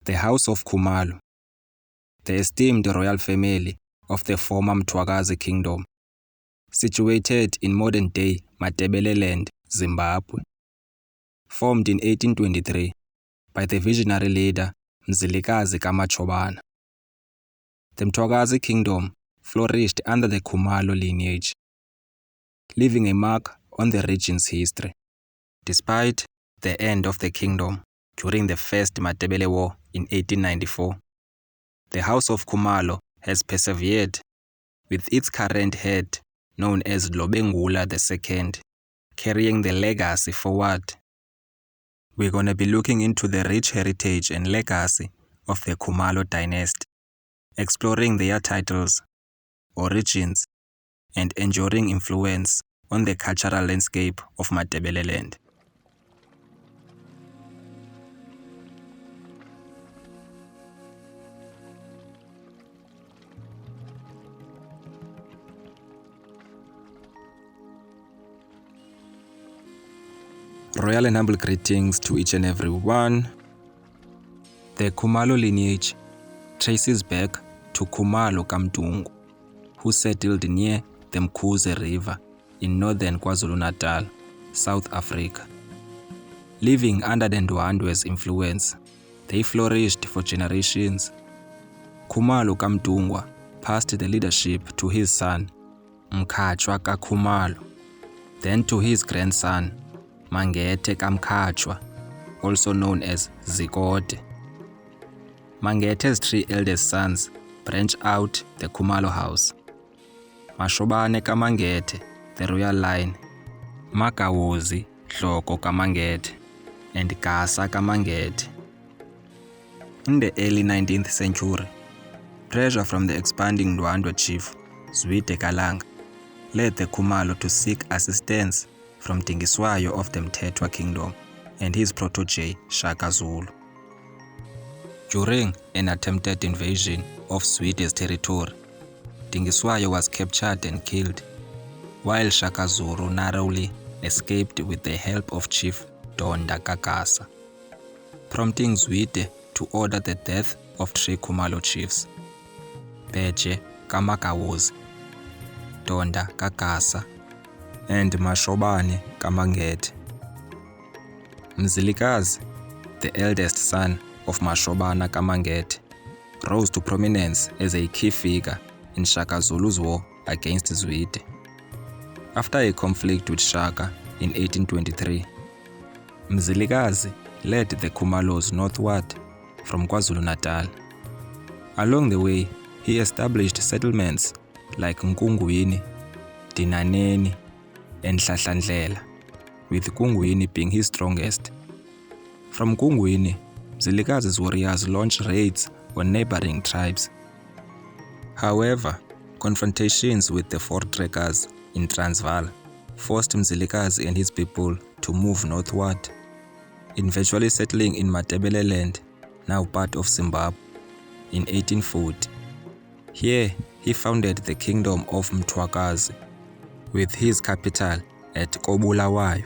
The House of Khumalo, the esteemed royal family of the former Mthwakazi kingdom, situated in modern-day Matebeleland, Zimbabwe. Formed in 1823 by the visionary leader Mzilikazi Kamachobana. The Mthwakazi kingdom flourished under the Khumalo lineage, leaving a mark on the region's history. Despite the end of the kingdom during the First Matebele War in 1894, the House of Khumalo has persevered, with its current head, known as Lobengula II, carrying the legacy forward. We're going to be looking into the rich heritage and legacy of the Khumalo dynasty, exploring their titles, origins, and enduring influence on the cultural landscape of Matebeleland. Royal and humble greetings to each and every one. The Khumalo lineage traces back to Khumalo Kamdungu, who settled near the Mkhuze River in northern KwaZulu-Natal, South Africa. Living under the Ndwandwe's influence, they flourished for generations. Khumalo Kamdungwa passed the leadership to his son, Mkhatshwa Khumalo, then to his grandson, Mangete Kamkhatshwa, also known as Zikode. Mangete's three eldest sons branch out the Khumalo house: Mashobane Kamangete, the royal line, Makawozi Hloko Kamangete, and Gasa Kamangete. In the early 19th century, pressure from the expanding Ndwandwe chief, Zwide Kalanga, led the Khumalo to seek assistance from Dingiswayo of the Mthethwa kingdom and his protege Shaka Zulu. During an attempted invasion of Zwide's territory, Dingiswayo was captured and killed, while Shaka Zulu narrowly escaped with the help of Chief Donda Kakasa, prompting Zwide to order the death of three Khumalo chiefs: Beje Kamakawozi, Donda Kakasa, and Mashobane Kamangete. Mzilikazi, the eldest son of Mashobana Kamangete, rose to prominence as a key figure in Shaka Zulu's war against Zwide. After a conflict with Shaka in 1823, Mzilikazi led the Khumalos northward from KwaZulu-Natal. Along the way, he established settlements like Nkungwini, Dinaneni, and Hlahlandlela, with Nkungwini being his strongest. From Nkungwini, Mzilikazi's warriors launched raids on neighboring tribes. However, confrontations with the Voortrekkers in Transvaal forced Mzilikazi and his people to move northward, eventually settling in Matebeleland, now part of Zimbabwe, in 1840. Here, he founded the kingdom of Mthwakazi, with his capital at Kobulawayo.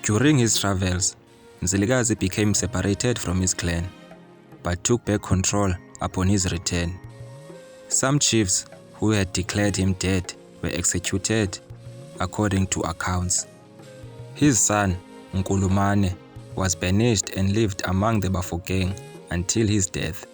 During his travels, Mzilikazi became separated from his clan, but took back control upon his return. Some chiefs who had declared him dead were executed, according to accounts. His son, Nkulumane, was banished and lived among the Bafokeng until his death.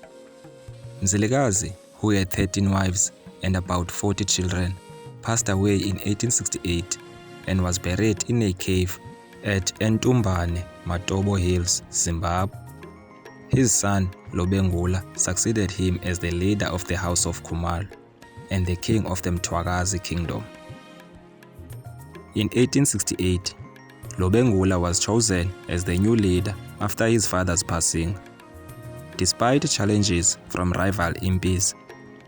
Mzilikazi, who had 13 wives and about 40 children, passed away in 1868 and was buried in a cave at Entumbane, Matobo Hills, Zimbabwe. His son, Lobengula, succeeded him as the leader of the House of Khumalo and the king of the Mthwakazi kingdom. In 1868, Lobengula was chosen as the new leader after his father's passing. Despite challenges from rival impis,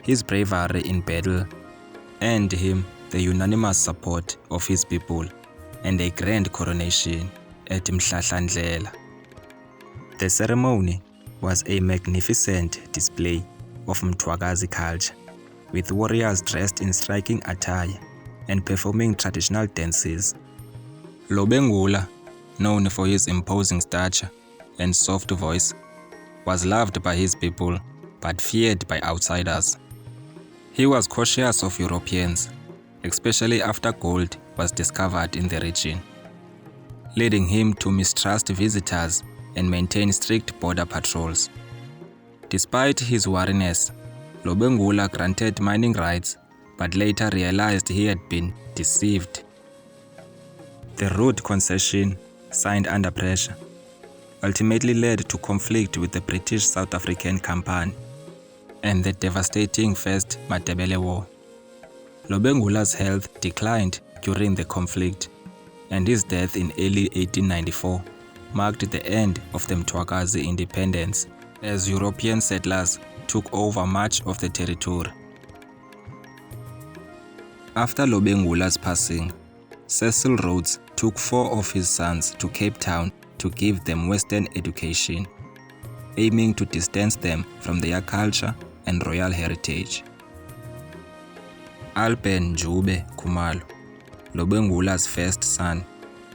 his bravery in battle earned him the unanimous support of his people and a grand coronation at Mhlahlandlela. The ceremony was a magnificent display of Mthwakazi culture, with warriors dressed in striking attire and performing traditional dances. Lobengula, known for his imposing stature and soft voice, was loved by his people but feared by outsiders. He was cautious of Europeans, especially after gold was discovered in the region, leading him to mistrust visitors and maintain strict border patrols. Despite his wariness, Lobengula granted mining rights but later realized he had been deceived. The road concession, signed under pressure, ultimately led to conflict with the British South African Company and the devastating First Matebeleland War. Lobengula's health declined during the conflict, and his death in early 1894 marked the end of the Mthwakazi independence as European settlers took over much of the territory. After Lobengula's passing, Cecil Rhodes took 4 of his sons to Cape Town to give them Western education, aiming to distance them from their culture and royal heritage. Alben Njube Khumalo, Lobengula's first son,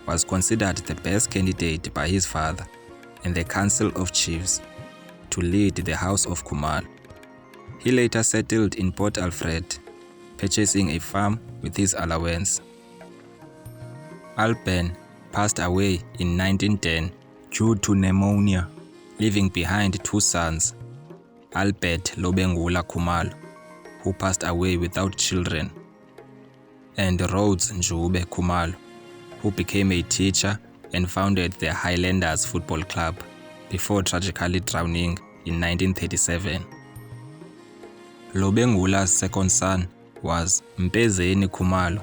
was considered the best candidate by his father and the Council of Chiefs to lead the House of Khumalo. He later settled in Port Alfred, purchasing a farm with his allowance. Alben passed away in 1910 due to pneumonia, leaving behind 2 sons, Albert Lobengula Khumalo, who passed away without children, and Rhodes Njube Khumalo, who became a teacher and founded the Highlanders Football Club before tragically drowning in 1937. Lobengula's second son was Mpezeni Khumalo,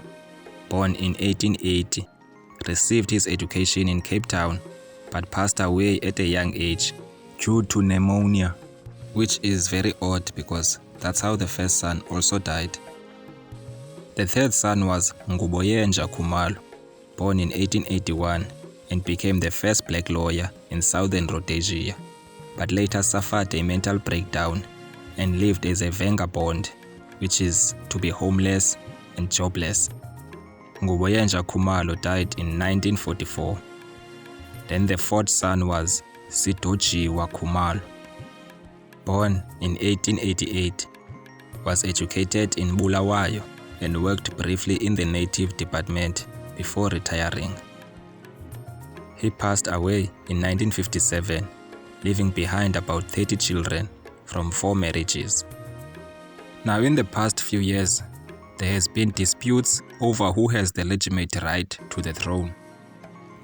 born in 1880, received his education in Cape Town but passed away at a young age due to pneumonia, which is very odd because that's how the first son also died. The third son was Nguboyenja Khumalo, born in 1881 and became the first black lawyer in Southern Rhodesia, but later suffered a mental breakdown and lived as a vagabond, which is to be homeless and jobless. Nguboyenja Khumalo died in 1944. Then the fourth son was Sidojiwa Khumalo, born in 1888, was educated in Bulawayo and worked briefly in the Native Department before retiring. He passed away in 1957, leaving behind about 30 children from 4 marriages. Now, in the past few years, there has been disputes over who has the legitimate right to the throne,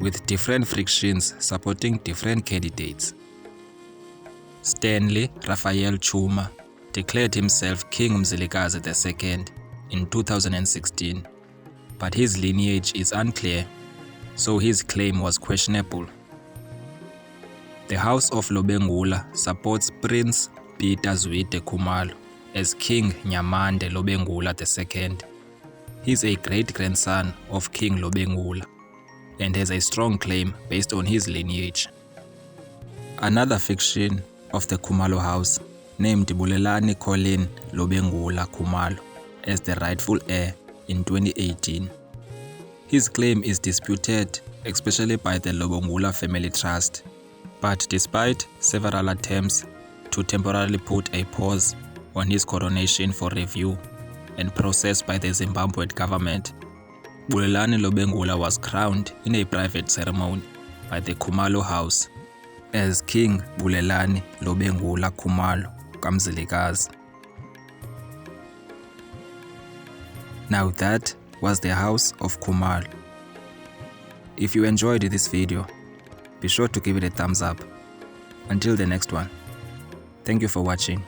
with different frictions supporting different candidates. Stanley Raphael Chuma declared himself King Mzilikazi II in 2016, but his lineage is unclear, so his claim was questionable. The House of Lobengula supports Prince Peter Zwide Khumalo as King Nyamande Lobengula II. He is a great-grandson of King Lobengula and has a strong claim based on his lineage. Another fiction of the Khumalo house named Bulelani Colin Lobengula Khumalo as the rightful heir in 2018. His claim is disputed, especially by the Lobengula Family Trust, but despite several attempts to temporarily put a pause on his coronation for review and process by the Zimbabwean government, Bulelani Lobengula was crowned in a private ceremony by the Khumalo House as King Bulelani Lobengula Khumalo Mzilikazi. Now that was the House of Khumalo. If you enjoyed this video, be sure to give it a thumbs up. Until the next one, thank you for watching.